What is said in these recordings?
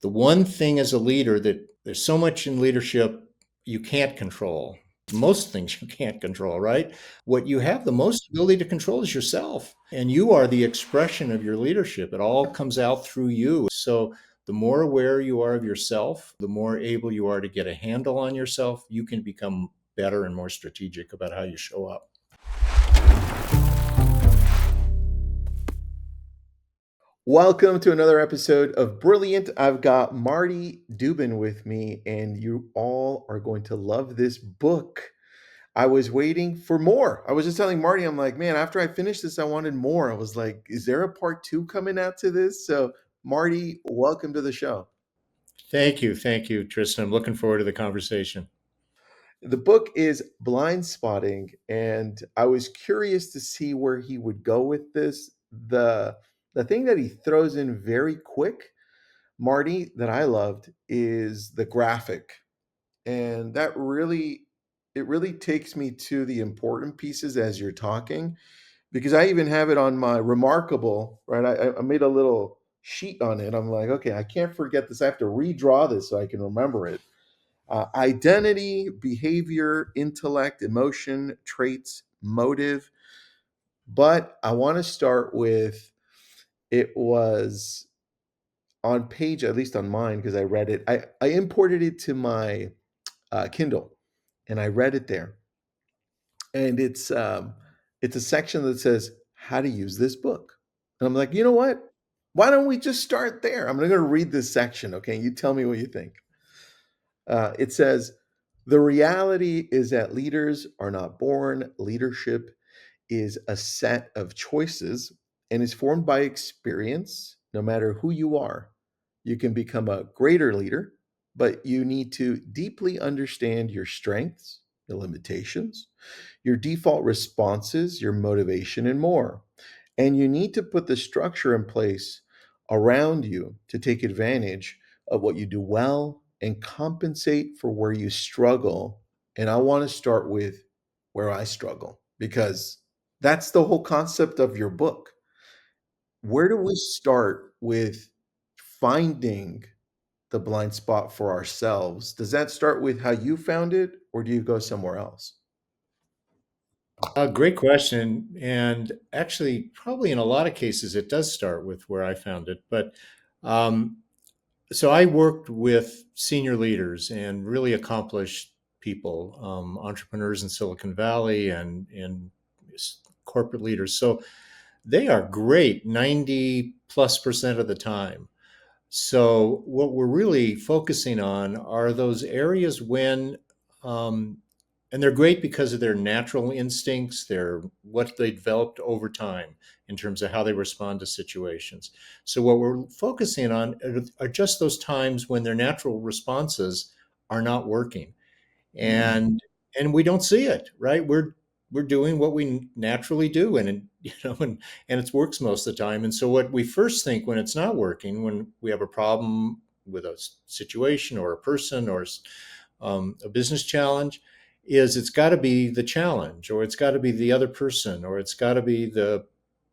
the one thing as a leader that there's so much in leadership you can't control. Most things you can't control, right? What you have the most ability to control is yourself. And you are the expression of your leadership. It all comes out through you. So the more aware you are of yourself, the more able you are to get a handle on yourself, you can become better and more strategic about how you show up. Welcome to another episode of Brilliant. I've got Marty Dubin with me, and you all are going to love this book. I was waiting for more. I was just telling Marty, I'm like, man, after I finished this, I wanted more. I was like, is there a part two coming out to this? So, Marty, welcome to the show. Thank you. Thank you, Tristan. I'm looking forward to the conversation. The book is Blindspotting, and I was curious to see where he would go with this. The thing that he throws in very quick, Marty, that I loved is the graphic. And that really it really takes me to the important pieces as you're talking, because I even have it on my remarkable, right? I made a little sheet on it. I'm like, okay, I can't forget this. I have to redraw this so I can remember it. Identity, behavior, intellect, emotion, traits, motive. But I want to start with, it was on page, at least on mine, because I read it. I imported it to my Kindle, and I read it there. And it's a section that says how to use this book. And I'm like, you know what? Why don't we just start there? I'm going to read this section, okay? You tell me what you think. It says, the reality is that leaders are not born. Leadership is a set of choices and is formed by experience, no matter who you are. You can become a greater leader, but you need to deeply understand your strengths, your limitations, your default responses, your motivation, and more. And you need to put the structure in place around you to take advantage of what you do well and compensate for where you struggle. And I want to start with where I struggle, because that's the whole concept of your book. Where do we start with finding the blind spot for ourselves? Does that start with how you found it, or do you go somewhere else? Great question. And actually, probably in a lot of cases, it does start with where I found it. But um, so I worked with senior leaders and really accomplished people, entrepreneurs in Silicon Valley and corporate leaders. So they are great 90 plus percent of the time. So what we're really focusing on are those areas when, um, and they're great because of their natural instincts, their what they developed over time in terms of how they respond to situations. So what we're focusing on are just those times when their natural responses are not working, Mm. and we don't see it, right? We're doing what we naturally do, and and it works most of the time. And so what we first think when it's not working, when we have a problem with a situation or a person or a business challenge, is it's got to be the challenge, or it's got to be the other person, or it's got to be the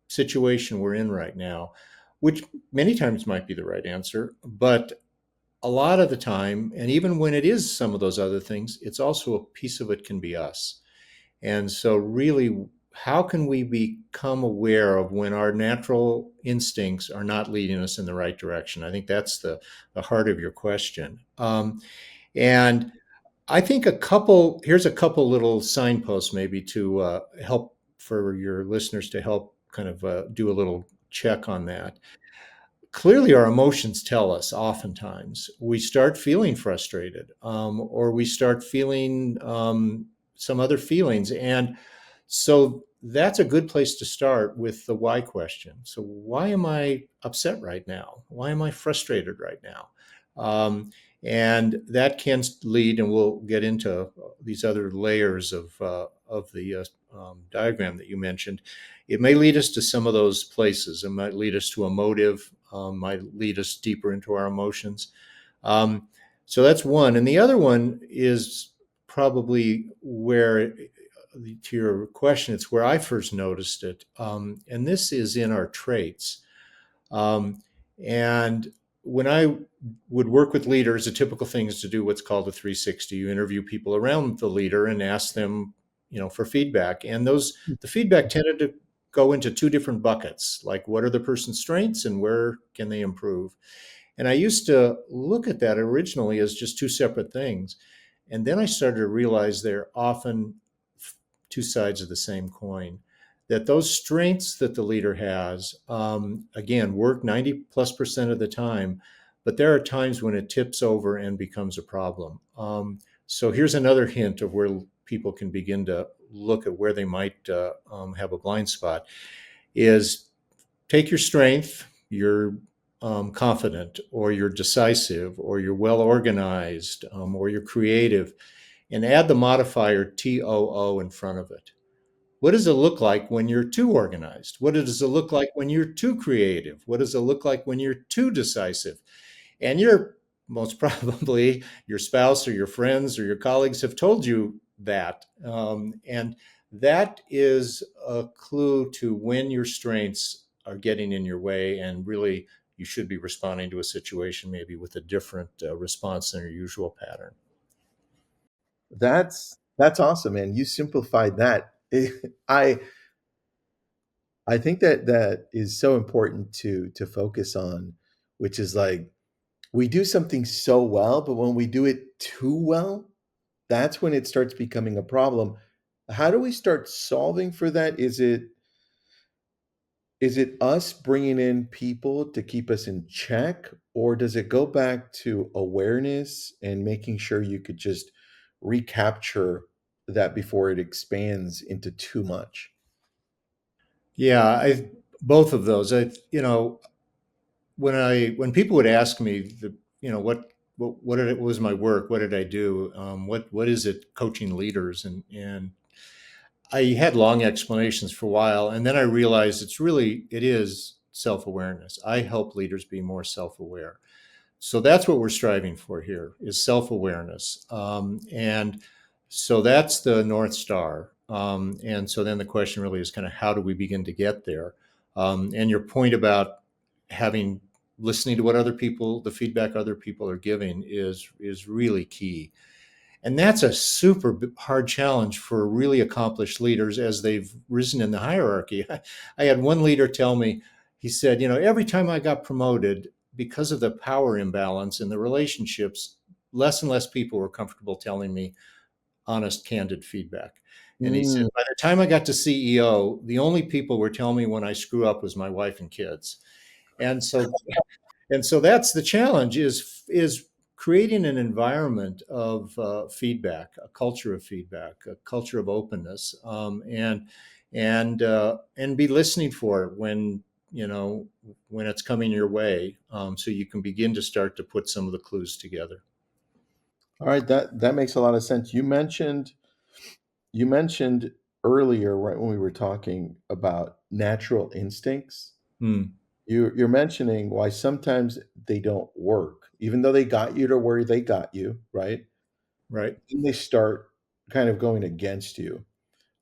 situation we're in right now, which many times might be the right answer, but a lot of the time, and even when it is some of those other things, it's also a piece of it can be us. And so, really, how can we become aware of when our natural instincts are not leading us in the right direction? I think that's the heart of your question. And I think here's a couple little signposts maybe to help for your listeners to help kind of do a little check on that. Clearly our emotions tell us oftentimes we start feeling frustrated, or we start feeling some other feelings, and so that's a good place to start with the why question. So why am I upset right now? Why am I frustrated right now? um, and that can lead, and we'll get into these other layers of the diagram that you mentioned. It may lead us to some of those places. It might lead us to a motive, might lead us deeper into our emotions. Um, so that's one. And the other one is probably where, to your question, it's where I first noticed it. And this is in our traits. Um, and when I would work with leaders, a typical thing is to do what's called a 360. You interview people around the leader and ask them, for feedback. And the feedback tended to go into two different buckets, like what are the person's strengths and where can they improve. And I used to look at that originally as just two separate things. And then I started to realize they're often two sides of the same coin. That those strengths that the leader has, again, work 90+% of the time, but there are times when it tips over and becomes a problem. So here's another hint of where people can begin to look at where they might have a blind spot is take your strength, you're confident, or you're decisive, or you're well organized, or you're creative, and add the modifier TOO in front of it. What does it look like when you're too organized? What does it look like when you're too creative? What does it look like when you're too decisive? And you're most probably your spouse or your friends or your colleagues have told you that. And that is a clue to when your strengths are getting in your way, and really you should be responding to a situation maybe with a different response than your usual pattern. That's awesome, man. You simplified that. I I think that that is so important to focus on, which is like we do something so well, but when we do it too well, that's when it starts becoming a problem. How do we start solving for that? Is it us bringing in people to keep us in check, or does it go back to awareness and making sure you could just recapture that before it expands into too much? Yeah, I both of those. When people would ask me what was my work, what did I do, what is it coaching leaders, and I had long explanations for a while, and then I realized it is self-awareness. I help leaders be more self-aware. So that's what we're striving for here is self-awareness. And so that's the North Star. And so then the question really is kind of how do we begin to get there? And your point about having listening to what the feedback other people are giving is really key. And that's a super hard challenge for really accomplished leaders as they've risen in the hierarchy. I had one leader tell me, he said, every time I got promoted, because of the power imbalance in the relationships, less and less people were comfortable telling me honest, candid feedback. And he said, Mm. by the time I got to CEO, the only people were telling me when I screw up was my wife and kids. And so that's the challenge is creating an environment of feedback, a culture of feedback, a culture of openness, and be listening for it when it's coming your way, so you can begin to start to put some of the clues together. All right, that makes a lot of sense. You mentioned earlier, right when we were talking about natural instincts, Hmm. you're mentioning why sometimes they don't work, even though they got you to where they got you, right? Right. Then they start kind of going against you.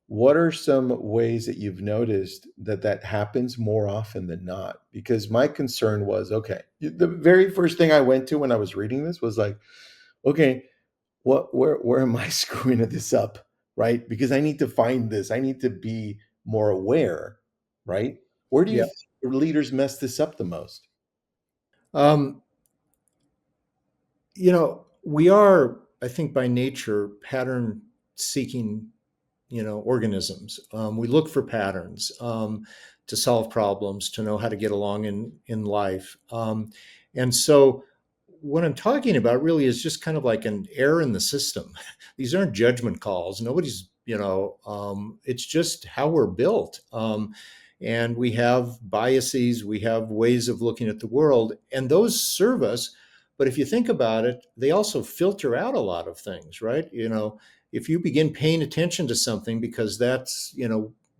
What are some ways that you've noticed that that happens more often than not? Because my concern was, okay, the very first thing I went to when I was reading this was like, okay, where am I screwing this up, right? Because I need to find this. I need to be more aware, right? Where do you Yeah. think leaders mess this up the most? Um, we are, I think, by nature pattern seeking organisms. We look for patterns to solve problems, to know how to get along in life. And so, what I'm talking about really is just kind of like an error in the system. These aren't judgment calls. Nobody's, it's just how we're built. And we have biases, we have ways of looking at the world, and those serve us. But if you think about it, they also filter out a lot of things, right? If you begin paying attention to something because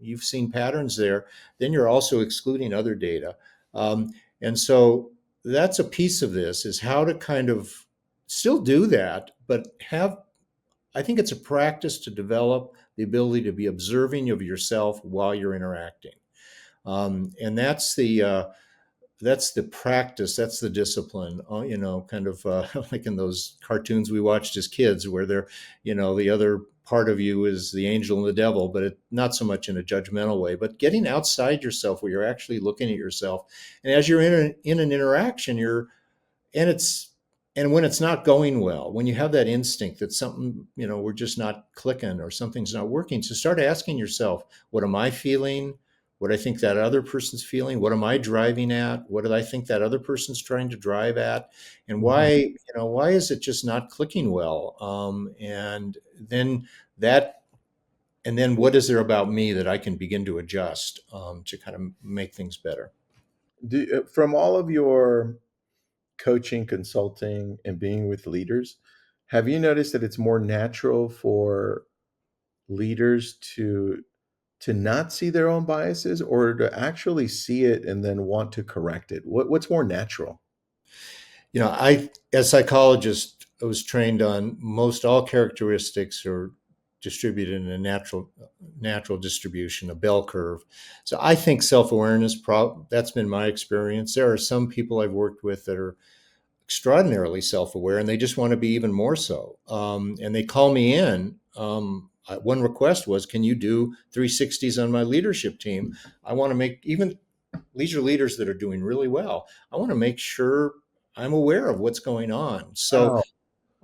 you've seen patterns there, then you're also excluding other data. And so that's a piece of this is how to kind of still do that, but I think it's a practice to develop the ability to be observing of yourself while you're interacting. And that's the practice, that's the discipline, kind of like in those cartoons we watched as kids where they're, the other part of you is the angel and the devil, but not so much in a judgmental way, but getting outside yourself where you're actually looking at yourself. And as you're in an interaction, and it's and when it's not going well, when you have that instinct that something, we're just not clicking or something's not working, so start asking yourself, what am I feeling? What I think that other person's feeling? What am I driving at? What do I think that other person's trying to drive at? And Mhm. why is it just not clicking well? Then that and then what is there about me that I can begin to adjust, to kind of make things better? From all of your coaching, consulting, and being with leaders, have you noticed that it's more natural for leaders to not see their own biases or to actually see it and then want to correct it? What's more natural? I, as psychologist, I was trained on most all characteristics are distributed in a natural distribution, a bell curve. So I think self-awareness, that's been my experience. There are some people I've worked with that are extraordinarily self-aware, and they just want to be even more so. And they call me in. One request was, can you do 360s on my leadership team? I want to make even these are leaders that are doing really well. I want to make sure I'm aware of what's going on. So,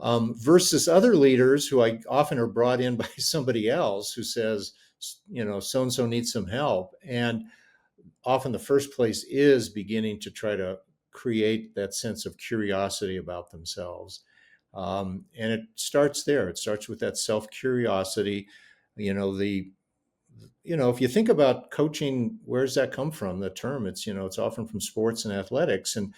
Wow. versus other leaders who I often are brought in by somebody else who says, so and so needs some help. And often the first place is beginning to try to create that sense of curiosity about themselves. And it starts there. It starts with that self curiosity. The if you think about coaching, where does that come from? The term, it's often from sports and athletics. And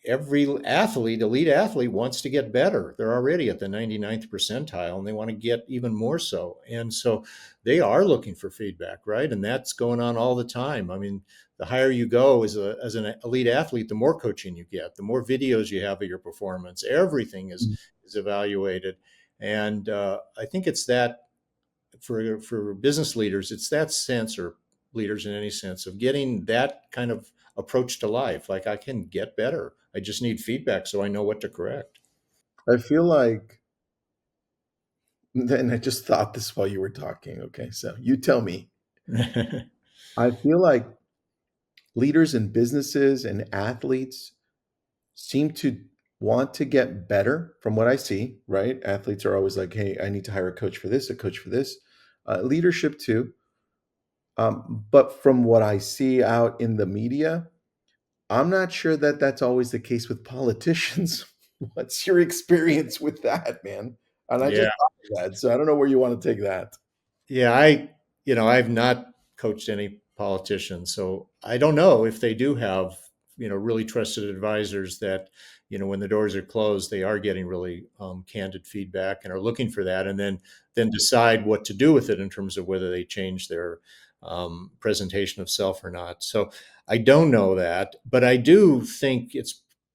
every athlete, elite athlete, wants to get better. They're already at the 99th percentile and they want to get even more so. And so they are looking for feedback, right? And that's going on all the time. I mean, the higher you go as an elite athlete, the more coaching you get, the more videos you have of your performance. Everything is evaluated. And I think it's that for business leaders, it's that sense, or leaders in any sense, of getting that kind of approach to life. Like, I can get better. I just need feedback so I know what to correct. I feel like, and I just thought this while you were talking. Okay, so you tell me. I feel like leaders in businesses and athletes seem to want to get better from what I see, right? Athletes are always like, hey, I need to hire a coach for this, a coach for this. Leadership too. But from what I see out in the media, I'm not sure that that's always the case with politicians. What's your experience with that, man? And I just Yeah. thought of that. So I don't know where you want to take that. Yeah, I've not coached any politicians, so I don't know if they do have, really trusted advisors that, when the doors are closed, they are getting really candid feedback and are looking for that, and then decide what to do with it in terms of whether they change their presentation of self or not. So I don't know that, but I do think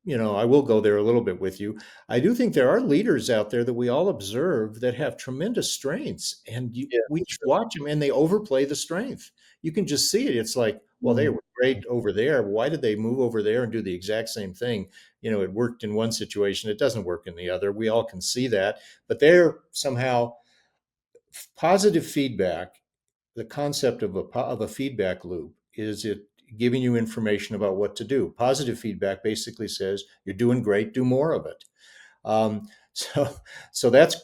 I will go there a little bit with you. I do think there are leaders out there that we all observe that have tremendous strengths, and Yeah, we for just sure. watch them and they overplay the strength. You can just see it. It's like, well, they Mm. were great over there. Why did they move over there and do the exact same thing? It worked in one situation, it doesn't work in the other. We all can see that, but they're somehow positive feedback. The concept of a feedback loop is it giving you information about what to do. Positive feedback basically says you're doing great, do more of it. Um, so so that's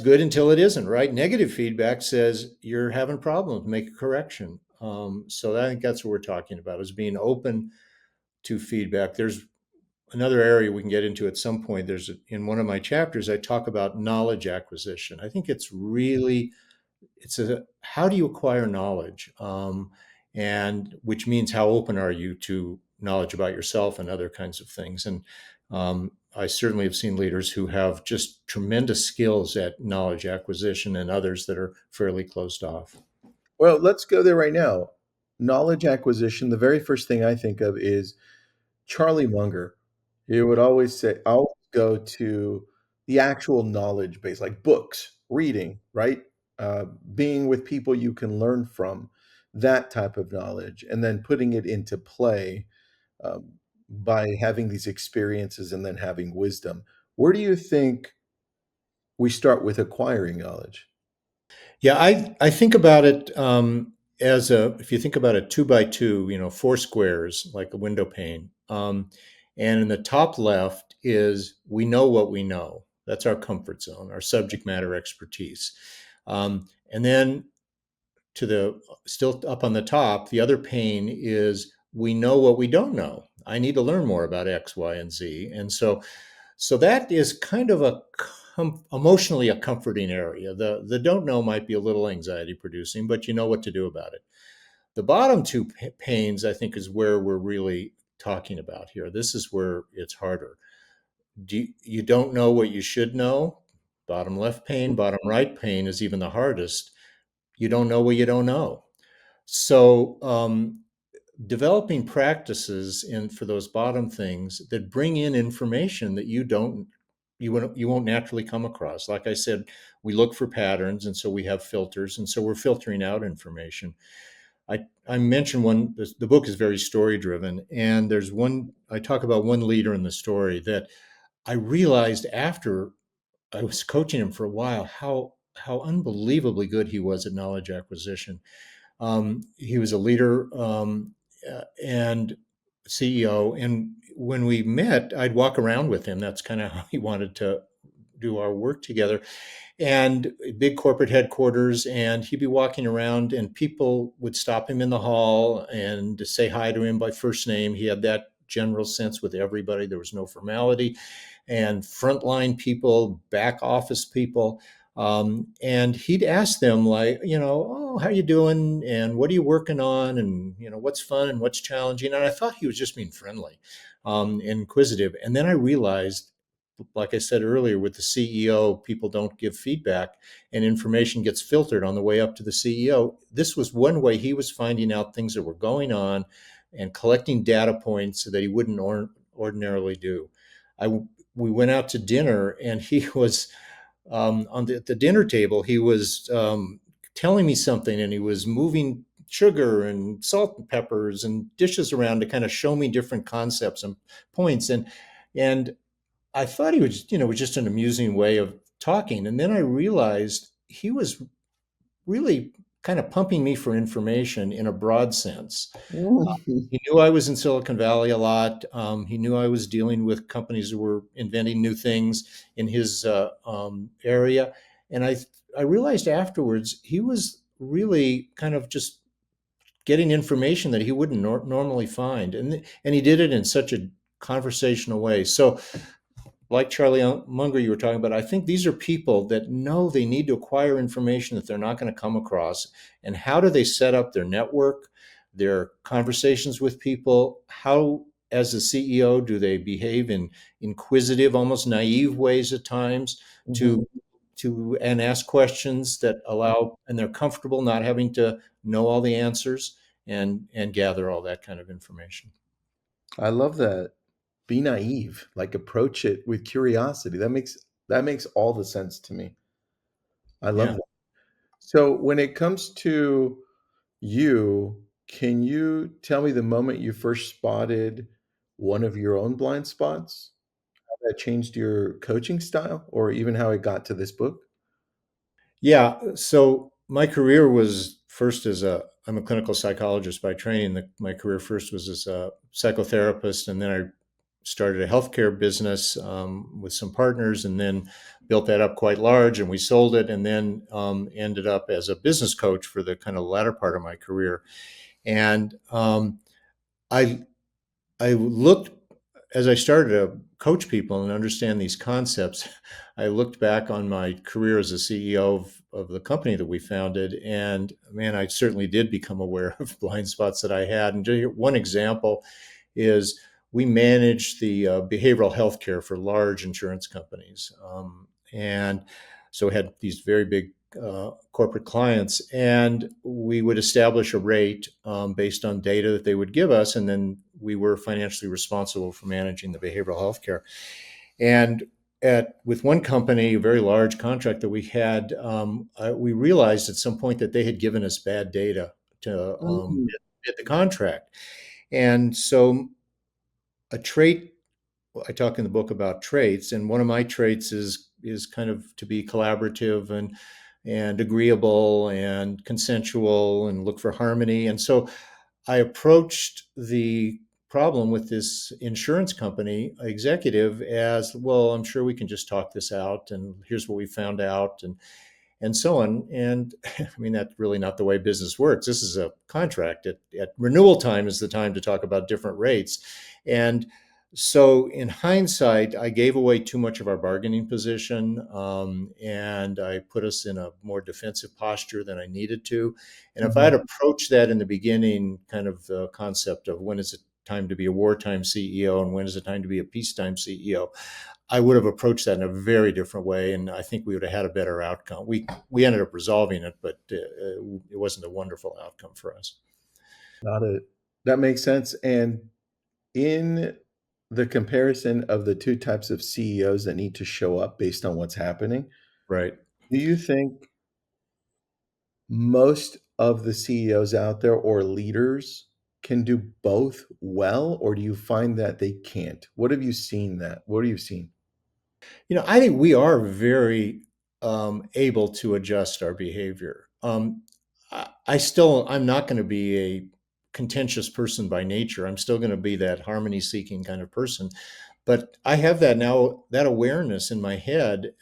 good until it isn't, right? Negative feedback says you're having problems, make a correction. So I think that's what we're talking about, is being open to feedback. There's another area we can get into at some point. In one of my chapters, I talk about knowledge acquisition. I think it's a how do you acquire knowledge, and which means how open are you to knowledge about yourself and other kinds of things. And I certainly have seen leaders who have just tremendous skills at knowledge acquisition, and others that are fairly closed off. Well, let's go there right now. Knowledge acquisition. The very first thing I think of is Charlie Munger. He would always say, "I'll go to the actual knowledge base, like books, reading, right? Being with people you can learn from, that type of knowledge, and then putting it into play. um, by having these experiences and then having wisdom. Where do you think we start with acquiring knowledge? Yeah, I think about it as a if you think about a two by two, four squares like a window pane, and in the top left is we know what we know. That's our comfort zone, our subject matter expertise, and then to the still up on the top, the other pane is we know what we don't know. I need to learn more about X, Y, and Z, and so that is kind of a emotionally a comforting area. The don't know might be a little anxiety producing, but you know what to do about it. The bottom two panes, I think, is where we're really talking about here. This is where it's harder. You don't know what you should know. Bottom left pane, bottom right pane is even the hardest. You don't know what you don't know. So developing practices in for those bottom things that bring in information that you won't naturally come across. Like I said, we look for patterns, and so we have filters, and so we're filtering out information. I mentioned the book is very story driven, and there's one I talk about one leader in the story that I realized after I was coaching him for a while how unbelievably good he was at knowledge acquisition. He was a leader and CEO. And when we met, I'd walk around with him. That's kind of how he wanted to do our work together. And big corporate headquarters. And he'd be walking around, and people would stop him in the hall and to say hi to him by first name. He had that general sense with everybody. There was no formality, and frontline people, back office people. And he'd ask them like, oh, how you doing? And what are you working on? And, what's fun and what's challenging? And I thought he was just being friendly, inquisitive. And then I realized, like I said earlier, with the CEO, people don't give feedback and information gets filtered on the way up to the CEO. This was one way he was finding out things that were going on and collecting data points that he wouldn't ordinarily do. I We went out to dinner, and he was on the dinner table. He was telling me something, and he was moving sugar and salt and peppers and dishes around to kind of show me different concepts and points. And I thought he was just an amusing way of talking. And then I realized he was really kind of pumping me for information in a broad sense. Mhm. He knew I was in Silicon Valley a lot. He knew I was dealing with companies that were inventing new things in his area. And I realized afterwards he was really kind of just getting information that he wouldn't normally find. And he did it in such a conversational way. So like Charlie Munger you were talking about, I think these are people that know they need to acquire information that they're not going to come across. And how do they set up their network, their conversations with people? How, as a CEO, do they behave in inquisitive, almost naive ways at times to Mhm. and ask questions that allow, and they're comfortable not having to know all the answers and gather all that kind of information. I love that. Be naive, like approach it with curiosity. That makes all the sense to me. I love Yeah. that. So when it comes to you, can you tell me the moment you first spotted one of your own blind spots? How that changed your coaching style or even how it got to this book? Yeah. So my career was first I'm a clinical psychologist by training. My career first was as a psychotherapist, and then I started a healthcare business with some partners, and then built that up quite large, and we sold it, and then ended up as a business coach for the kind of latter part of my career. And I I looked as I started to coach people and understand these concepts. I looked back on my career as a CEO of the company that we founded, and man, I certainly did become aware of blind spots that I had. And one example is we managed the behavioral health care for large insurance companies, and so we had these very big corporate clients, and we would establish a rate based on data that they would give us, and then we were financially responsible for managing the behavioral health care. And with one company, a very large contract that we had, we realized at some point that they had given us bad data to Mm. bid the contract, and so. a trait. I talk in the book about traits, and one of my traits is kind of to be collaborative and agreeable and consensual and look for harmony. And so I approached the problem with this insurance company executive as well. I'm sure we can just talk this out, and here's what we found out, and so on. And I mean, that's really not the way business works. This is a contract. At renewal time is the time to talk about different rates. And so, in hindsight, I gave away too much of our bargaining position, and I put us in a more defensive posture than I needed to. And if I had Mhm. approached that in the beginning, kind of the concept of when is it time to be a wartime CEO and when is it time to be a peacetime CEO, I would have approached that in a very different way, and I think we would have had a better outcome. We ended up resolving it, but it wasn't a wonderful outcome for us. Got it. That makes sense, and in the comparison of the 2 types of CEOs that need to show up based on what's happening, Right. do you think most of the CEOs out there or leaders can do both well, or do you find that they can't? What have you seen? I think we are very able to adjust our behavior. I'm not going to be a contentious person by nature. I'm still going to be that harmony seeking kind of person. But I have that now, that awareness in my head.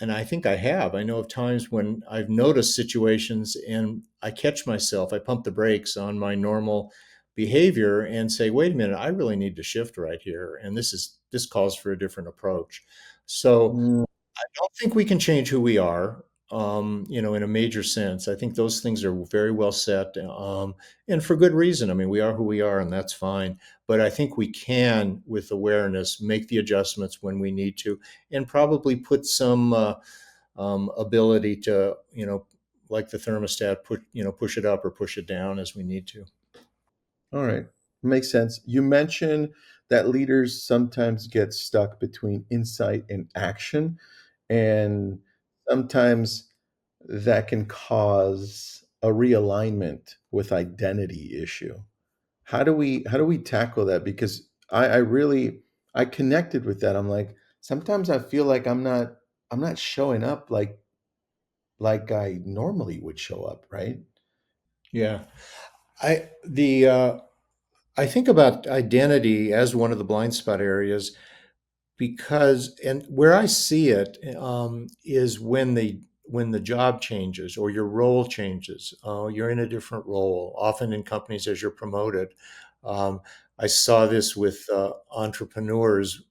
And I think I have. I know of times when I've noticed situations and I catch myself, I pump the brakes on my normal behavior and say, wait a minute, I really need to shift right here. And this calls for a different approach. So Mm, I don't think we can change who we are, in a major sense. I think those things are very well set, and for good reason. I mean, we are who we are, and that's fine. But I think we can, with awareness, make the adjustments when we need to, and probably put some ability to, like the thermostat, push it up or push it down as we need to. alright. Makes sense. You mentioned that leaders sometimes get stuck between insight and action, and sometimes that can cause a realignment with identity issue. How do we tackle that? Because I really I connected with that. I'm like, sometimes I feel like I'm not showing up like I normally would show up, right? Yeah, I the I think about identity as one of the blind spot areas because and where I see it is when the job changes or your role changes. You're in a different role, often in companies as you're promoted. Um, I saw this with entrepreneurs.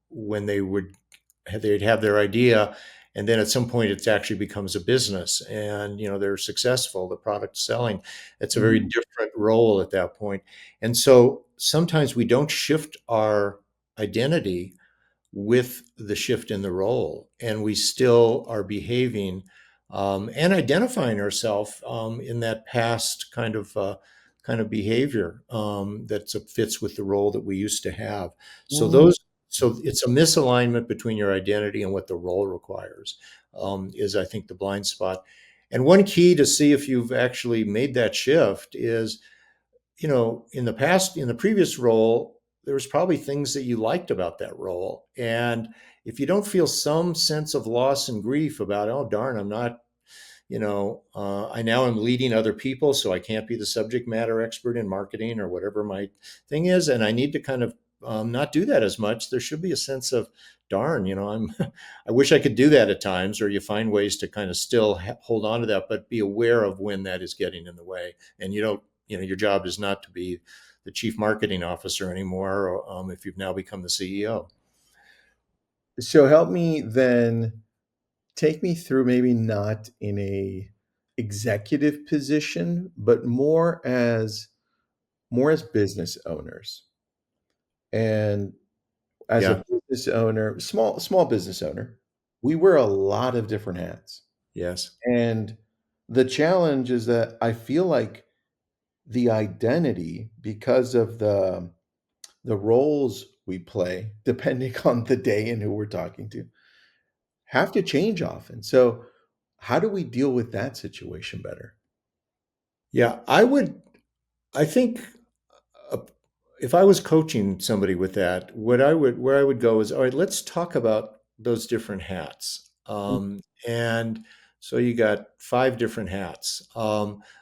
When they'd have their idea, and then at some point it actually becomes a business, and they're successful. The product's selling. It's a very Mhm. different role at that point, and so sometimes we don't shift our identity with the shift in the role, and we still are behaving and identifying ourselves in that past kind of behavior that fits with the role that we used to have. So Mm. it's a misalignment between your identity and what the role requires. Is I think the blind spot. And one key to see if you've actually made that shift is in the past, in the previous role, there was probably things that you liked about that role. And if you don't feel some sense of loss and grief about, oh, darn, I'm not, I now am leading other people, so I can't be the subject matter expert in marketing or whatever my thing is. And I need to kind of not do that as much. There should be a sense of, darn, I wish I could do that at times, or you find ways to kind of still hold on to that, but be aware of when that is getting in the way. And your job is not to be the chief marketing officer anymore, if you've now become the CEO. So help me then take me through maybe not in a executive position, but more as business owners. And as a Yeah. business owner, small business owner, we wear a lot of different hats. Yes. And the challenge is that I feel like the identity, because of the roles we play, depending on the day and who we're talking to, have to change often. So how do we deal with that situation better? Yeah. I think if I was coaching somebody with that, where I would go is, all right, let's talk about those different hats. And so you got five different hats.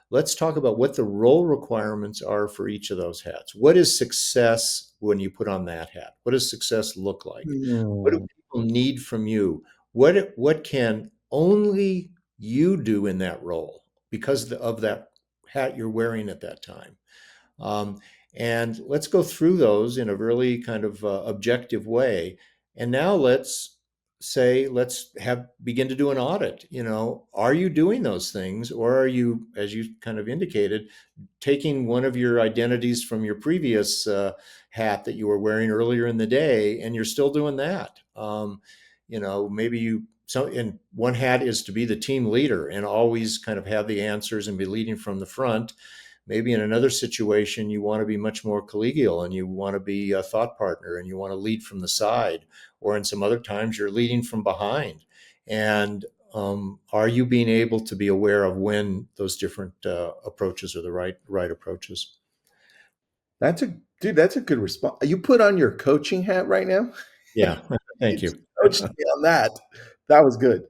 Let's talk about what the role requirements are for each of those hats. What is success when you put on that hat? What does success look like? What do Mm. people need from you? What can only you do in that role because of that hat you're wearing at that time? Um, and let's go through those in a really kind of objective way. And now let's have begin to do an audit. You know, are you doing those things, or are you, as you kind of indicated, taking one of your identities from your previous hat that you were wearing earlier in the day, and you're still doing that? You know, maybe you so and one hat is to be the team leader and always kind of have the answers and be leading from the front. Maybe in another situation, you want to be much more collegial and you want to be a thought partner and you want to lead from the side. Or in some other times, you're leading from behind. And are you being able to be aware of when those different approaches are the right approaches? That's a dude, that's a good response. You put on your coaching hat right now? Yeah, You thank just you. coached me on that. That was good.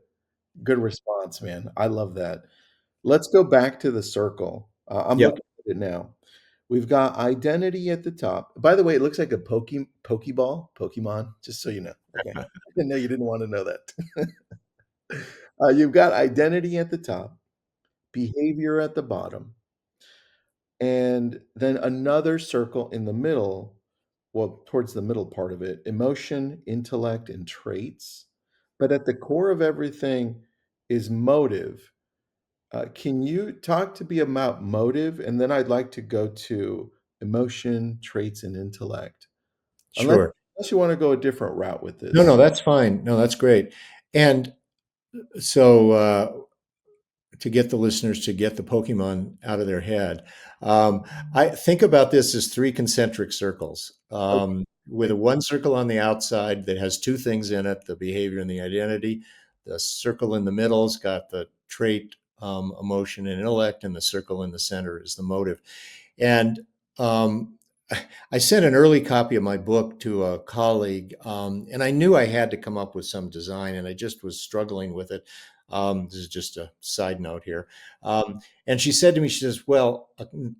Good response, man. I love that. Let's go back to the circle. I'm Yeah, looking at it now. We've got identity at the top. By the way, it looks like a Pokeball, Pokemon, just so you know. Okay. I didn't know you didn't want to know that. You've got identity at the top, behavior at the bottom, and then another circle in the middle, well, towards the middle part of it, emotion, intellect, and traits. But at the core of everything is motive. Can you talk to me about motive? And then I'd like to go to emotion, traits, and intellect. Unless, sure. unless you want to go a different route with No, this. no, that's fine. No, that's great. And so to get the listeners to get the Pokemon out of their head. I think about this as three concentric circles, with Okay. a one circle on the outside that has two things in it: the behavior and the identity. The circle in the middle's got the trait, emotion, and intellect, and the circle in the center is the motive. And um, I sent an early copy of my book to a colleague, and I knew I had to come up with some design, and I just was struggling with it. This is just a side note here. And she said to me, she says, well,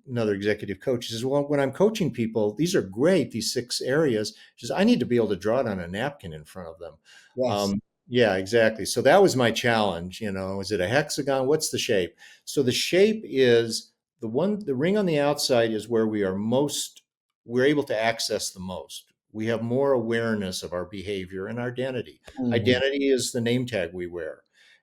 another executive coach, she says, well, when I'm coaching people, these are great, these six areas. She says, I need to be able to draw it on a napkin in front of them. Yes. Yeah, exactly. So that was my challenge. You know, is it a hexagon? What's the shape? So the shape is the ring on the outside is where we're able to access the most. We have more awareness of our behavior and our identity. Mhm. Identity is the name tag we wear,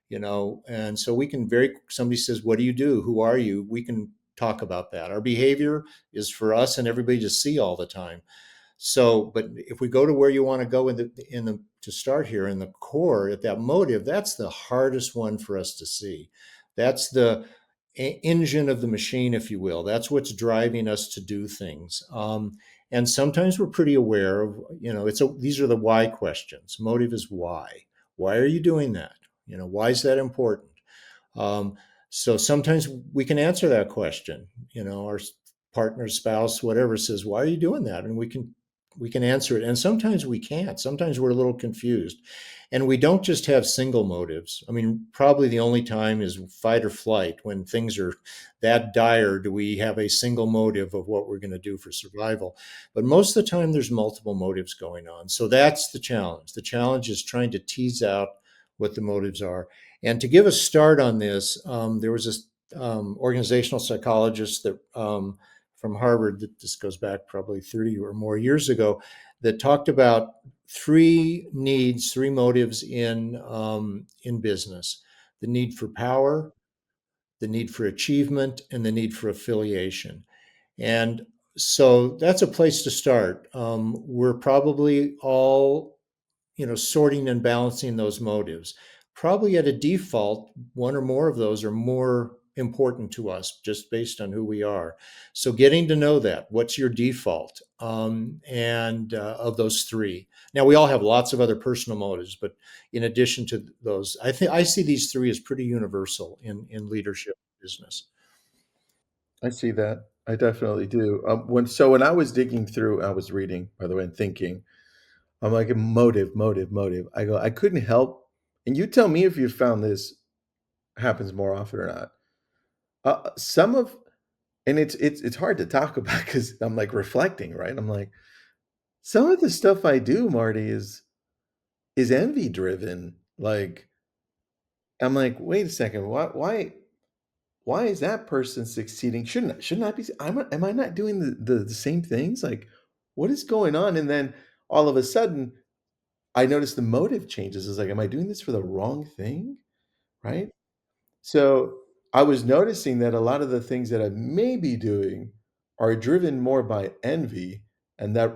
you know, and so we can somebody says, what do you do? Who are you? We can talk about that. Our behavior is for us and everybody to see all the time. So, but if we go to where you want to go to start here in the core at that motive, that's the hardest one for us to see. That's the engine of the machine, if you will. That's what's driving us to do things. And sometimes we're pretty aware of, you know, these are the why questions. Motive is why. Why are you doing that? You know, why is that important? Um, so sometimes we can answer that question. You know, our partner, spouse, whatever says, "Why are you doing that?" And we can answer it. And sometimes we can't. Sometimes we're a little confused, and we don't just have single motives. I mean, probably the only time is fight or flight when things are that dire. Do we have a single motive of what we're going to do for survival? But most of the time, there's multiple motives going on. So that's the challenge. The challenge is trying to tease out what the motives are. And to give a start on this, there was this organizational psychologist that from Harvard, that this goes back probably 30 or more years ago, that talked about three needs, three motives in business: the need for power, the need for achievement, and the need for affiliation. And so that's a place to start. We're probably all, you know, sorting and balancing those motives. Probably at a default, one or more of those are more important to us just based on who we are. So getting to know that, what's your default, and of those three. Now we all have lots of other personal motives, but in addition to those, I think I see these three as pretty universal in leadership business. I see that. I definitely do. When I was digging through, I was reading, by the way, and thinking, I'm like, motive, motive, motive. I go, I couldn't help, and you tell me if you found this happens more often or not. Some of, and it's hard to talk about because I'm like reflecting, right? I'm like, some of the stuff I do, Marty, is envy driven. Like, I'm like, wait a second, why is that person succeeding? Shouldn't I be? Am I not doing the same things? Like, what is going on? And then all of a sudden, I notice the motive changes. It's like, am I doing this for the wrong thing? Right? So I was noticing that a lot of the things that I may be doing are driven more by envy and that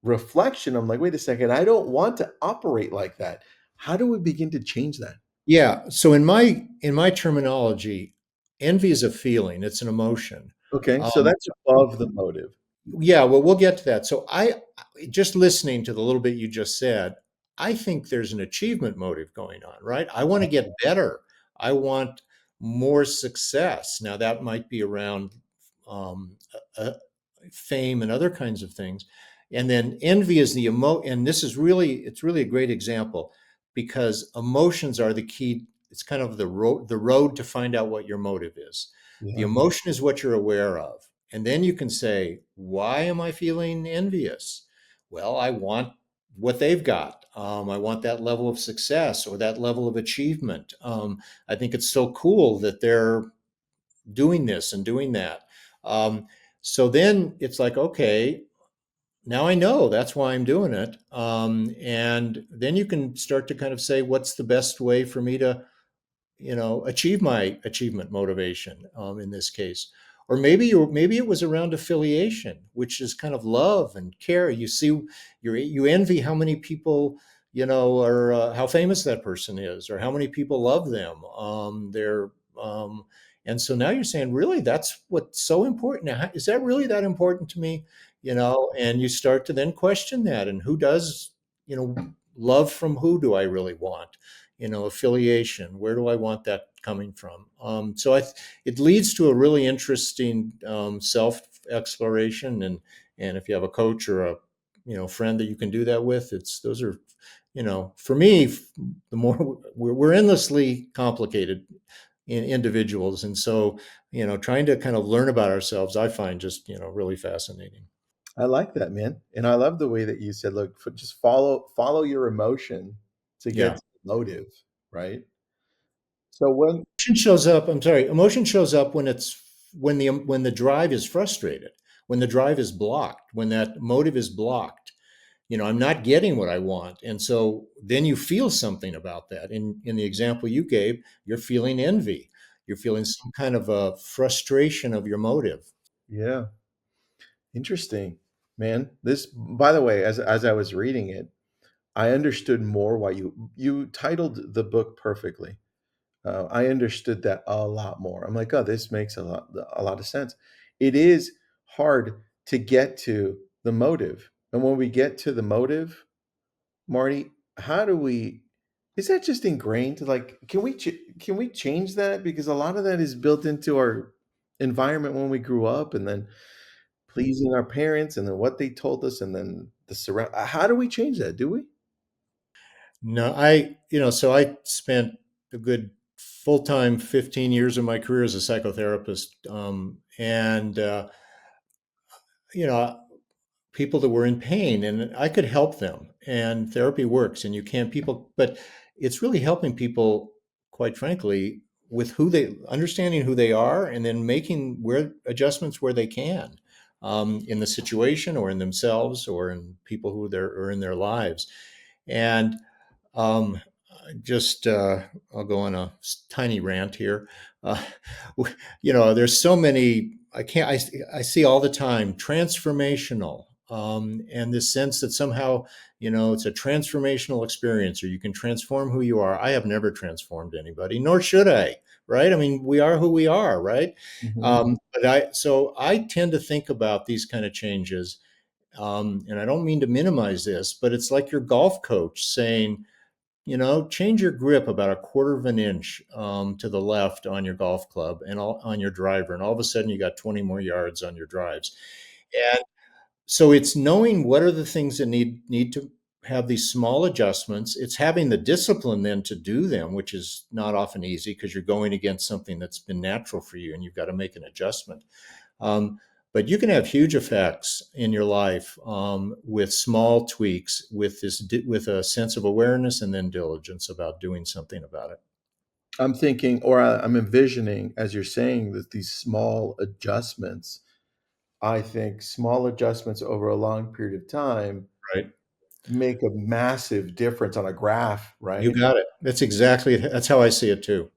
reflection. I'm like, wait a second, I don't want to operate like that. How do we begin to change that? Yeah. So in my terminology, envy is a feeling. It's an emotion. Okay, so Um, that's above the motive. yeah. Well, we'll get to that. So just listening to the little bit you just said, I think there's an achievement motive going on, right? I want to get better. I want more success. Now that might be around um, uh, fame and other kinds of things. And then envy is and this is really, it's really a great example because emotions are the key. It's kind of the road to find out what your motive is. The Yeah. emotion is what you're aware of. And then you can say, why am I feeling envious? Well, I want what they've got. I want that level of success or that level of achievement. I think it's so cool that they're doing this and doing that. Um, so then it's like, okay, now I know that's why I'm doing it. And then you can start to kind of say, what's the best way for me to achieve my achievement motivation in this case? Or maybe it was around affiliation, which is kind of love and care. You see, you envy how many people are how famous that person is, or how many people love them. Um, and so now you're saying, really, that's what's so important. Now, is that really that important to me? And you start to then question that, and who does love from who do I really want? Affiliation. Where do I want that coming from? So it leads to a really interesting self exploration, and if you have a coach or a friend that you can do that with, those are for me the more we're endlessly complicated in individuals, and so trying to kind of learn about ourselves, I find just really fascinating. I like that, man. And I love the way that you said, look, just follow your emotion to get Yeah. to the motive, right? So when Emotion shows up. I'm sorry. Emotion shows up when the drive is frustrated, when the drive is blocked, when that motive is blocked. I'm not getting what I want, and so then you feel something about that. In the example you gave, you're feeling envy. You're feeling some kind of a frustration of your motive. yeah, interesting, man. This, by the way, as I was reading it, I understood more why you titled the book perfectly. I understood that a lot more. I'm like, oh, this makes a lot of sense. It is hard to get to the motive, and when we get to the motive, Marty, how do we? Is that just ingrained? Like, can we change that? Because a lot of that is built into our environment when we grew up, and then pleasing our parents, and then what they told us, and then the surround. How do we change that? Do we? No, so I spent a good full-time 15 years of my career as a psychotherapist, and you know people that were in pain, and I could help them, and therapy works, and you can people but it's really helping people, quite frankly, with who they understanding who they are, and then making where adjustments where they can, in the situation or in themselves or in people who they're or in their lives. And um, just I'll go on a tiny rant here. Uh, there's so many. I see all the time transformational, and this sense that somehow it's a transformational experience, or you can transform who you are. I have never transformed anybody, nor should I. Right? I mean, we are who we are. Right? Mhm. But I tend to think about these kind of changes, and I don't mean to minimize this, but it's like your golf coach saying, change your grip about a quarter of an inch to the left on your golf club and on your driver, and all of a sudden you got 20 more yards on your drives. And so it's knowing what are the things that need to have these small adjustments. It's having the discipline then to do them, which is not often easy because you're going against something that's been natural for you and you've got to make an adjustment. Um, but you can have huge effects in your life with small tweaks, with a sense of awareness and then diligence about doing something about it. I'm thinking, or I'm envisioning, as you're saying, that these small adjustments, I think small adjustments over a long period of time Right? make a massive difference on a graph, You right? got it. That's how I see it too.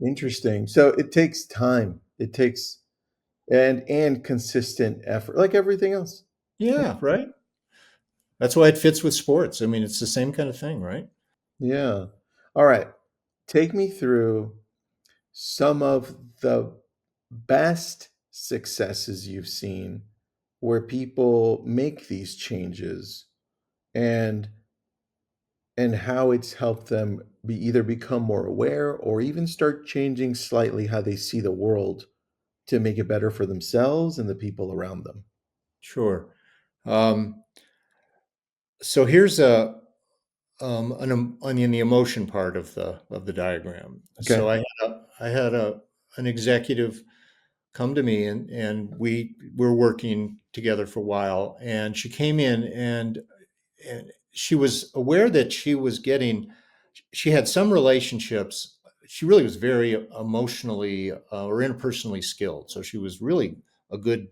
Interesting. So it takes time. It takes and consistent effort, like everything else. Yeah, right. That's why it fits with sports. I mean, it's the same kind of thing, right? Yeah. All right. Take me through some of the best successes you've seen where people make these changes and how it's helped them be either become more aware or even start changing slightly how they see the world to make it better for themselves and the people around them. Sure. Um, so here's in the emotion part of the diagram. So Okay. I had an executive come to me, and we were working together for a while, and she came in, and she was aware that she had some relationships. She really was very emotionally or interpersonally skilled, so she was really a good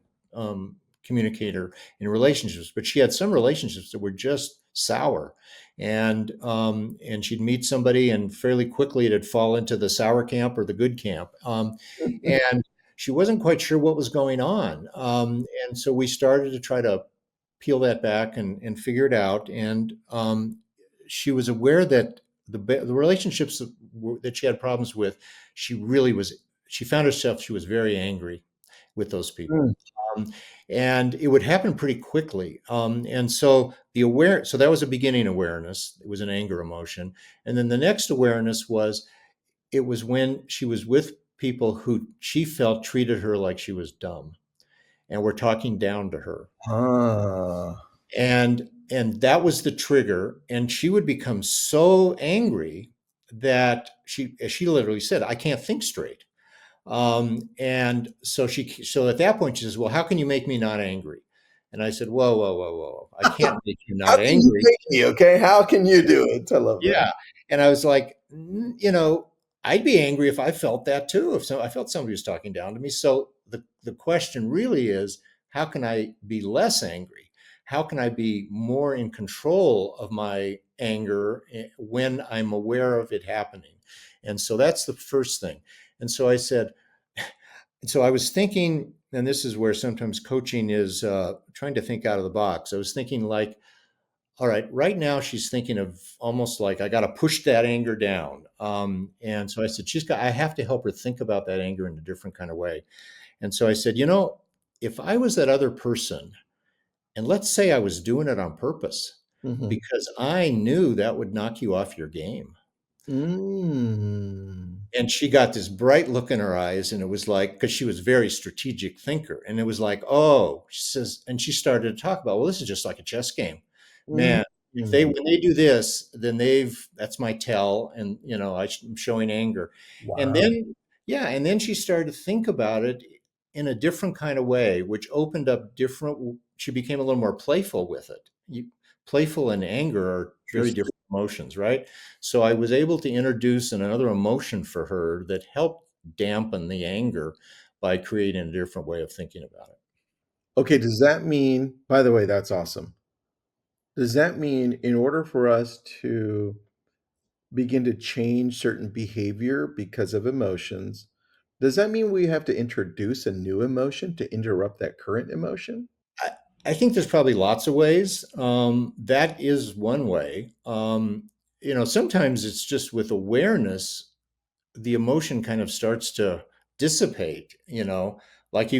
communicator in relationships. But she had some relationships that were just sour, and she'd meet somebody, and fairly quickly it'd fall into the sour camp or the good camp, and she wasn't quite sure what was going on, and so we started to try to peel that back and figure it out. And she was aware that the relationships that she had problems with, she really was. She found herself. She was very angry with those people, Mm. um, and it would happen pretty quickly. And so so that was a beginning awareness. It was an anger emotion, and then the next awareness was it was when she was with people who she felt treated her like she was dumb and were talking down to her, Ah. and that was the trigger, and she would become so angry that she literally said, I can't think straight. And so at that point she says, well, how can you make me not angry? And I said, whoa, whoa, whoa, whoa, I can't make you How not can you angry. make me? Okay. How can you do it? I love that. Yeah. And I was like, I'd be angry if I felt that too. If I felt somebody was talking down to me. So the question really is, how can I be less angry? How can I be more in control of my anger when I'm aware of it happening? And so that's the first thing. And so I said, and so I was thinking, and this is where sometimes coaching is trying to think out of the box. I was thinking like, all right, right now she's thinking of almost like I got to push that anger down. And so I said, I have to help her think about that anger in a different kind of way. And so I said, if I was that other person, and let's say I was doing it on purpose Mhm. because I knew that would knock you off your game, Mm. and she got this bright look in her eyes, and it was like, because she was a very strategic thinker, and it was like, oh, she says, and she started to talk about, well, this is just like a chess game, Mhm. man. If they When they do this, then that's my tell, and I'm showing anger. And Wow. then yeah, and then she started to think about it in a different kind of way, which opened up different. She became a little more playful with it. Playful and anger are very Interesting. different emotions, right? So I was able to introduce another emotion for her that helped dampen the anger by creating a different way of thinking about it. Okay, does that mean, by the way, that's awesome. Does that mean in order for us to begin to change certain behavior because of emotions, does that mean we have to introduce a new emotion to interrupt that current emotion? I, I think there's probably lots of ways. That is one way. Sometimes it's just with awareness, the emotion kind of starts to dissipate, like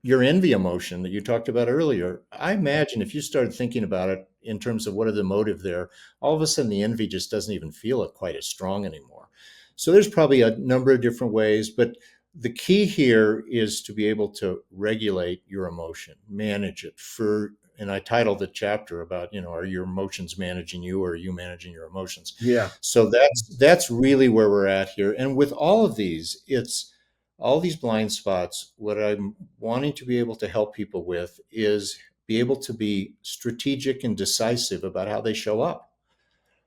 your envy emotion that you talked about earlier, I imagine if you started thinking about it in terms of what are the motive there, all of a sudden the envy just doesn't even feel it quite as strong anymore. So there's probably a number of different ways, but the key here is to be able to regulate your emotion, manage it for, and I titled the chapter about, are your emotions managing you or are you managing your emotions? Yeah. So that's really where we're at here. And with all of these, it's all these blind spots. What I'm wanting to be able to help people with is be able to be strategic and decisive about how they show up.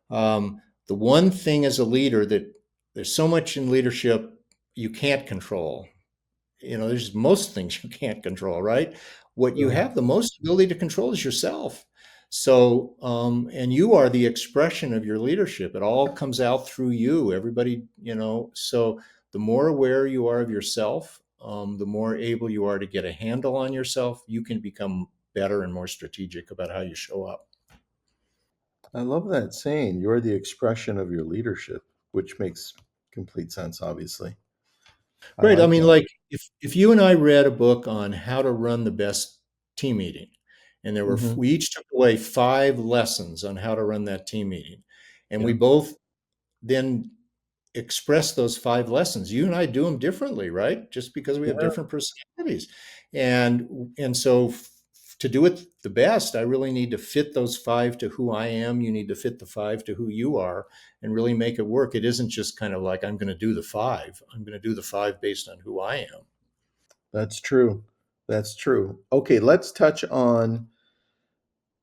The one thing as a leader that there's so much in leadership you can't control. There's most things you can't control, right? What you True. have the most ability to control is yourself. So, and you are the expression of your leadership. It all comes out through you. Everybody, so the more aware you are of yourself, the more able you are to get a handle on yourself, you can become better and more strategic about how you show up. I love that saying. You're the expression of your leadership, which makes complete sense, obviously. I Right. I like mean, that. like if you and I read a book on how to run the best team meeting, and Hmm. we each took away 5 lessons on how to run that team meeting, and we Yeah. both then express those 5 lessons. You and I do them differently, right? Just because we have Yeah. different personalities. And so to do it the best, I really need to fit those 5 to who I am. You need to fit the 5 to who you are and really make it work. It isn't just kind of like I'm going to do the 5. I'm going to do the 5 based on who I am. That's true. That's true. Okay, let's touch on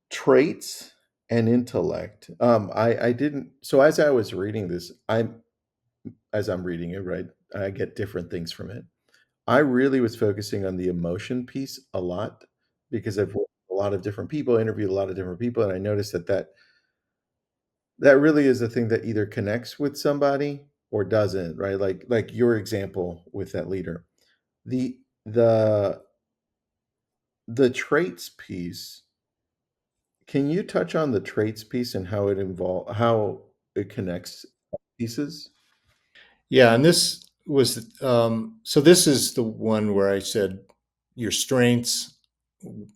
traits and intellect. I didn't. So as I was reading this, as I'm reading it, right, I get different things from it. I really was focusing on the emotion piece a lot because I've worked with a lot of different people, interviewed a lot of different people, and I noticed that really is a thing that either connects with somebody or doesn't, right? Like your example with that leader. The the the traits piece, can you touch on the traits piece and how it connects pieces? Yeah, and this was so this is the one where I said your strengths,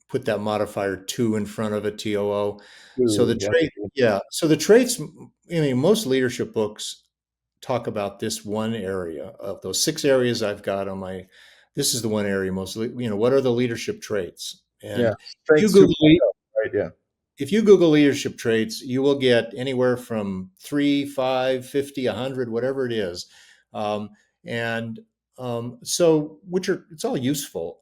put that modifier two in front of it, TOO. So Ooh, the yeah. trait, yeah. So the traits, I mean, most leadership books talk about this one area of those 6 areas I've got on my. This is the one area mostly. What are the leadership traits? Yeah. And if you Strengths Google 2.0, right? Yeah. leadership traits, you will get anywhere from 3, 5, 50, 100, whatever it is. Um, and so, which are, it's all useful.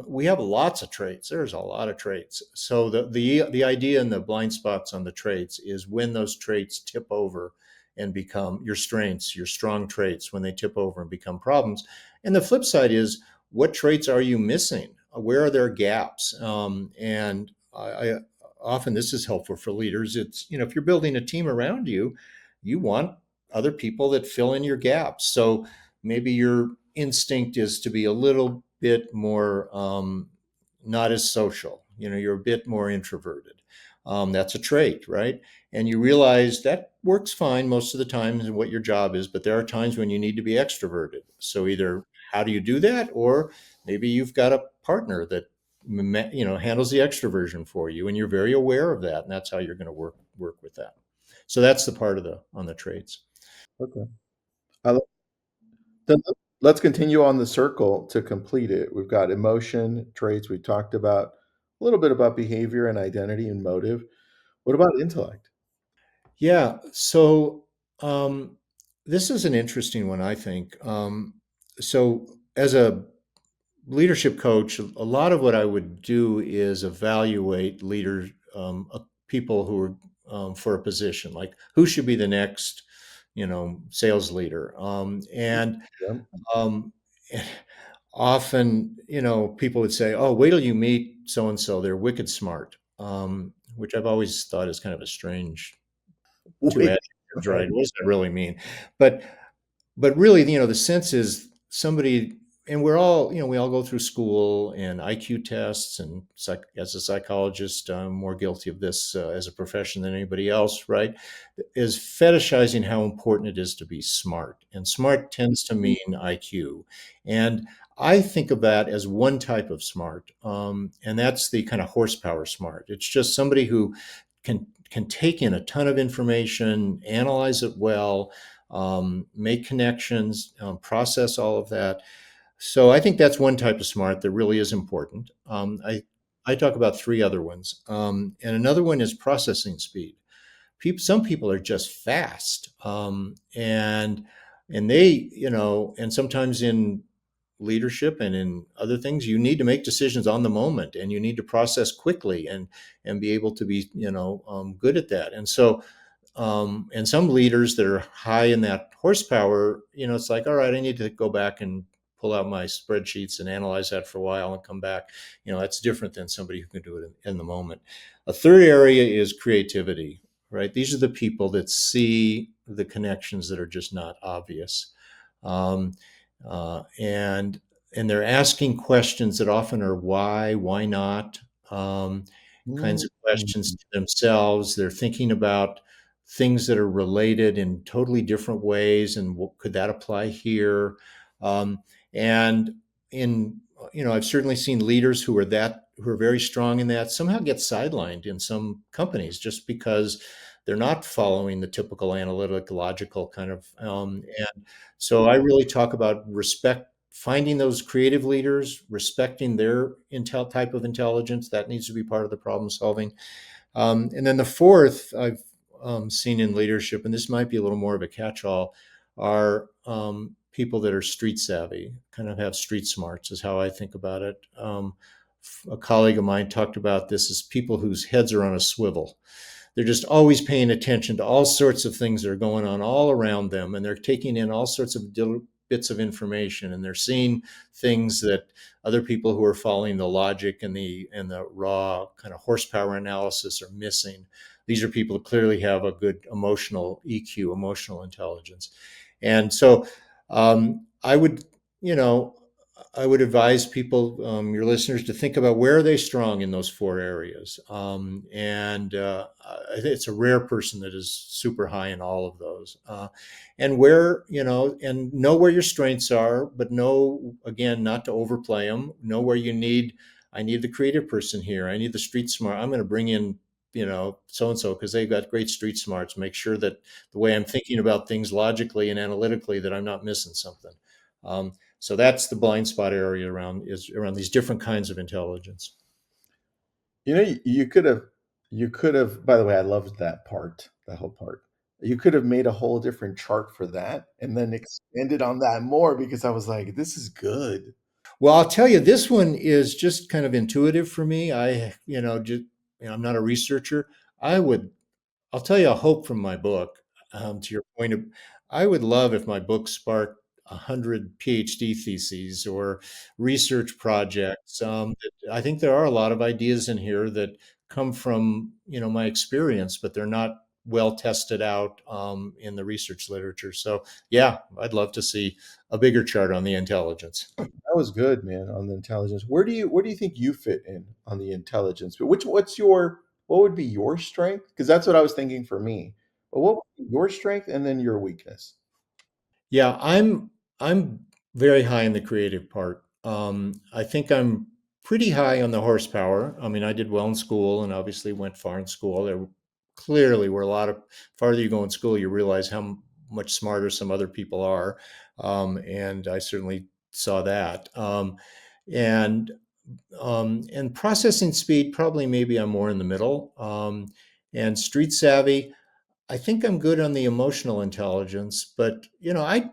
We have lots of traits. There's a lot of traits. So the idea in the blind spots on the traits is when those traits tip over and become your strengths, your strong traits, when they tip over and become problems. And the flip side is, what traits are you missing? Where are there gaps? And I often this is helpful for leaders. It's, if you're building a team around you, you want other people that fill in your gaps. So maybe your instinct is to be a little bit more not as social. You're a bit more introverted. That's a trait, right? And you realize that works fine most of the time and what your job is, but there are times when you need to be extroverted. So either how do you do that, or maybe you've got a partner that handles the extroversion for you, and you're very aware of that, and that's how you're going to work with that. So that's the part of the on the traits. Okay. I lo Then let's continue on the circle to complete it. We've got emotion, traits, we talked about a little bit about behavior and identity and motive. What about intellect? Yeah. So this is an interesting one, I think. So as a leadership coach, a lot of what I would do is evaluate leaders, people who are for a position, like who should be the next, sales leader. And Yeah. um, often, people would say, "Oh, wait till you meet so and so; they're wicked smart," which I've always thought is kind of a strange two Wait, adjectives, right? What does that really mean? But really, the sense is somebody, and we all go through school and IQ tests, and as a psychologist, I'm more guilty of this as a profession than anybody else, right? Is fetishizing how important it is to be smart, and smart tends to mean IQ. And I think of that as one type of smart, and that's the kind of horsepower smart. It's just somebody who can take in a ton of information, analyze it well, make connections, process all of that. So I think that's one type of smart that really is important. I talk about three other ones, and another one is processing speed. Some people are just fast, and they, and sometimes in leadership and in other things, you need to make decisions on the moment, and you need to process quickly and be able to be, good at that. And so and some leaders that are high in that horsepower, it's like, all right, I need to go back and pull out my spreadsheets and analyze that for a while and come back. That's different than somebody who can do it in the moment. A third area is creativity, right? These are the people that see the connections that are just not obvious. Um, and they're asking questions that often are why not, um, kinds Mm. of questions to themselves. They're thinking about things that are related in totally different ways, and could that apply here? Um, and in I've certainly seen leaders who are very strong in that somehow get sidelined in some companies just because they're not following the typical analytic logical kind of, and so I really talk about finding those creative leaders, respecting their type of intelligence. That needs to be part of the problem solving. And then the fourth I've seen in leadership, and this might be a little more of a catch-all, are people that are street savvy, kind of have street smarts, is how I think about it. A colleague of mine talked about this as people whose heads are on a swivel. They're just always paying attention to all sorts of things that are going on all around them, and they're taking in all sorts of bits of information, and they're seeing things that other people who are following the logic and the raw kind of horsepower analysis are missing. These are people who clearly have a good emotional EQ, emotional intelligence. And so I would, you know, I would advise people, your listeners, to think about where are they strong in those four areas. It's a rare person that is super high in all of those. And know where your strengths are, but know, again, not to overplay them. Know where I need the creative person here. I need the street smart. I'm going to bring in, so and so because they've got great street smarts. Make sure that the way I'm thinking about things logically and analytically, that I'm not missing something. So that's the blind spot area around these different kinds of intelligence. You could have, by the way, I loved that part, that whole part. You could have made a whole different chart for that and then expanded on that more because I was like, this is good. Well, I'll tell you, this one is just kind of intuitive for me. I'm not a researcher. I would I'll tell you a hope from my book. To your point of, I would love if my book sparked 100 PhD theses or research projects. I think there are a lot of ideas in here that come from my experience, but they're not well tested out in the research literature. So yeah, I'd love to see a bigger chart on the intelligence. That was good, man, on the intelligence. Where do you think you fit in on the intelligence? But what would be your strength? Because that's what I was thinking for me. But what would be your strength and then your weakness? Yeah, I'm very high in the creative part. I think I'm pretty high on the horsepower. I mean, I did well in school and obviously went far in school. There clearly were a lot of farther you go in school, you realize how much smarter some other people are, and I certainly saw that. And and processing speed, probably maybe I'm more in the middle. And street savvy, I think I'm good on the emotional intelligence, but I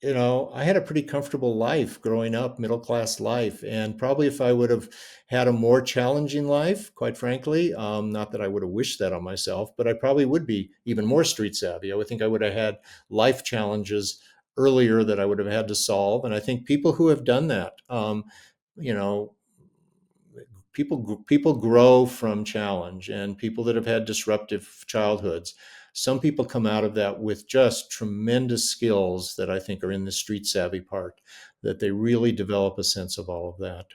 had a pretty comfortable life growing up, middle class life. And probably if I would have had a more challenging life, quite frankly, not that I would have wished that on myself, but I probably would be even more street savvy. I would think I would have had life challenges earlier that I would have had to solve. And I think people who have done that, you know, people grow from challenge, and people that have had disruptive childhoods, some people come out of that with just tremendous skills that I think are in the street savvy part, that they really develop a sense of all of that.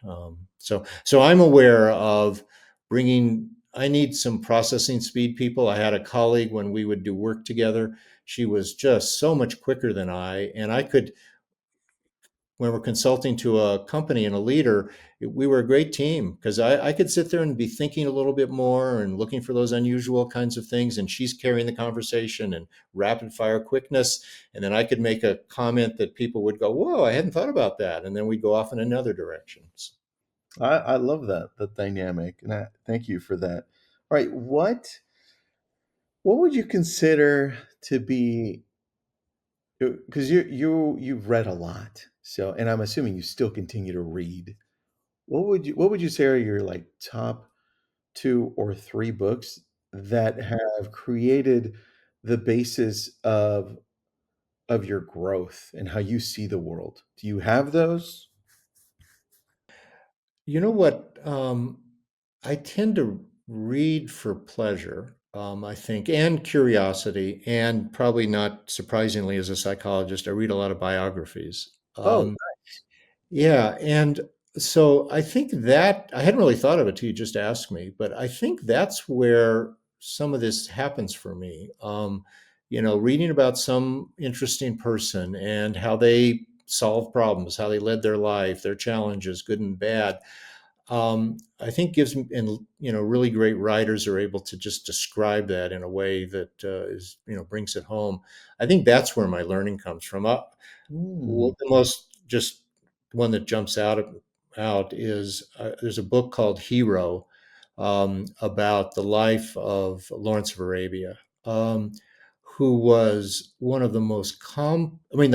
So I'm aware of bringing I need some processing speed people. I had a colleague when we would do work together, she was just so much quicker than I, and I could when we're consulting to a company and a leader, we were a great team because I could sit there and be thinking a little bit more and looking for those unusual kinds of things. And she's carrying the conversation and rapid fire quickness. And then I could make a comment that people would go, whoa, I hadn't thought about that. And then we'd go off in another direction. I love that, the dynamic, and thank you for that. All right, what would you consider to be, because you've read a lot, so, and I'm assuming you still continue to read. What would you say are your like top two or three books that have created the basis of your growth and how you see the world? Do you have those? You know what? I tend to read for pleasure, I think, and curiosity, and probably not surprisingly, as a psychologist, I read a lot of biographies. Oh, Yeah, and so I think that I hadn't really thought of it till you just asked me, but I think that's where some of this happens for me. Reading about some interesting person and how they solve problems, how they led their life, their challenges, good and bad. I think gives me, and really great writers are able to just describe that in a way that is, brings it home. I think that's where my learning comes from. hmm. Well, the most just one that jumps out is there's a book called Hero about the life of Lawrence of Arabia, um, who was one of the most I mean,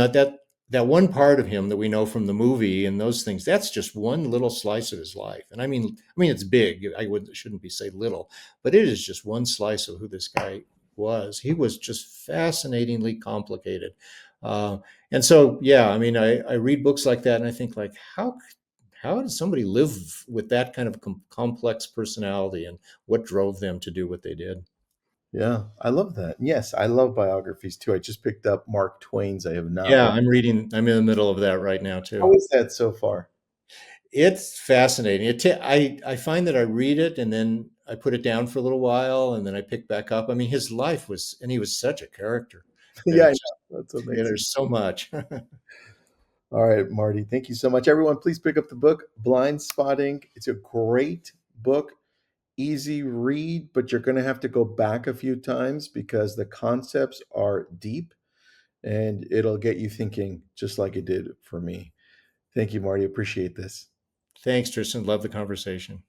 that one part of him that we know from the movie and those things. That's just one little slice of his life, and I mean, it's big. I would shouldn't be say little, but it is just one slice of who this guy was. He was just fascinatingly complicated. Uh, and so, yeah, I mean, I read books like that, and I think, like, how does somebody live with that kind of complex personality, and what drove them to do what they did? Yeah, I love that. Yes, I love biographies too. I just picked up Mark Twain's. I have not Yeah, read. I'm reading. I'm in the middle of that right now How too. is that so far? It's fascinating. I find that I read it and then I put it down for a little while and then I pick back up. I mean, his life was, and he was such a character that Yeah, I it's just, know. That's amazing. there's so much. All right, Marty, thank you so much. Everyone, please pick up the book, Blind Spotting. It's a great book, easy read, but you're going to have to go back a few times because the concepts are deep and it'll get you thinking just like it did for me. Thank you, Marty. Appreciate this. Thanks, Tristan. Love the conversation.